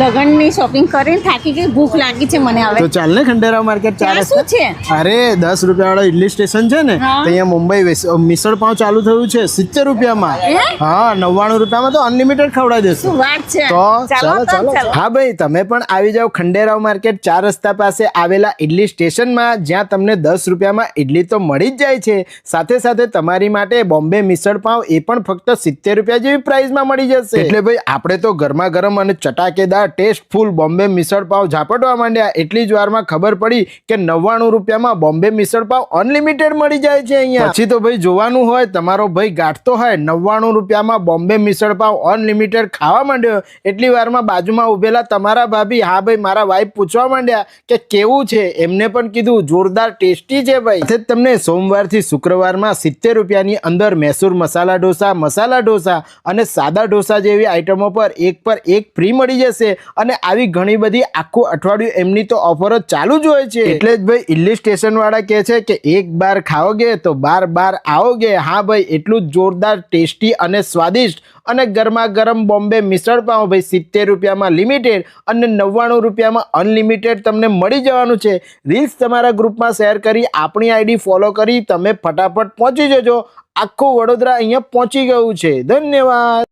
લગનની shopping કરીને થાકી ગઈ, ભૂખ લાગી છે મને હવે. તો ચાલ ને ખંડેરાવ માર્કેટ 4 ત્યાં શું છે? અરે 10 રૂપિયા વાળો ઇડલી સ્ટેશન છે ને, હા. તો અહીંયા મુંબઈ મિસળ પાવ ચાલુ થયું છે 70 રૂપિયામાં. હા 99 રૂપિયામાં તો અનલિમિટેડ ખવડાવી દેશું. શું વાત છે? તો ચાલો ચાલો તો, ચાલો. ચાલો. હા ભાઈ, તમે પણ આવી જાઓ ખંડેરાવ માર્કેટ 4 રસ્તા પાસે આવેલા ઇડલી સ્ટેશનમાં, જ્યાં તમને 10 રૂપિયામાં ઇડલી તો મળી જ જાય છે. સાથે સાથે તમારી માટે બોમ્બે મિસળ પાવ એ પણ ફક્ત 70 રૂપિયા જેવી પ્રાઇસમાં મળી જશે. એટલે ભાઈ આપણે તો ગરમા ગરમ અને ચટાકેદાર ટેસ્ટફુલ બોમ્બે મિસળ પાવ ઝાપટવા માંડ્યા. એટલી જ વારમાં ખબર પડી કે 99 રૂપિયામાં બોમ્બે મિસળ પાવ અનલિમિટેડ મળી જાય છે અહીંયા. પછી તો ભાઈ જોવાનું હોય, તમારો ભાઈ ગાંઠતો હોય 99 રૂપિયામાં બોમ્બે મિસળ પાવ અનલિમિટેડ ખાવા માંડ્યો. એટલી વારમાં બાજુમાં ઉભેલા તમારા ભાભી, હા ભાઈ મારા વાઈફ, પૂછવા માંડ્યા કે કેવું છે. એમને પણ કીધું જોરદાર ટેસ્ટી છે ભાઈ. સાથે તમને સોમવારથી શુક્રવારમાં 70 રૂપિયાની અંદર મૈસૂર મસાલા ઢોસા અને સાદા ઢોસા જેવી આઈટમો પર એક ફ્રી મળી જશે. અને આવી ઘણી બધી આખું અઠવાડિયું એમની તો ઓફરો ચાલુ જ હોય છે. એટલે જ ભાઈ ઇડલી સ્ટેશન વાળા કહે છે કે એક બાર ખાઓગે તો બાર आओगे. હા ભાઈ, એટલું જ જોરદાર ટેસ્ટી અને સ્વાદિષ્ટ અને ગરમા ગરમ બોમ્બે મિસળ પાવ ભાઈ 70 રૂપિયામાં લિમિટેડ અને 99 રૂપિયામાં અનલિમિટેડ તમને મળી જવાનું છે. રીલ્સ તમારા ગ્રુપમાં શેર કરી, આપણી આઈડી ફોલો કરી તમે ફટાફટ પહોંચી જજો. આખું વડોદરા અહીંયા પહોંચી ગયું છે. ધન્યવાદ.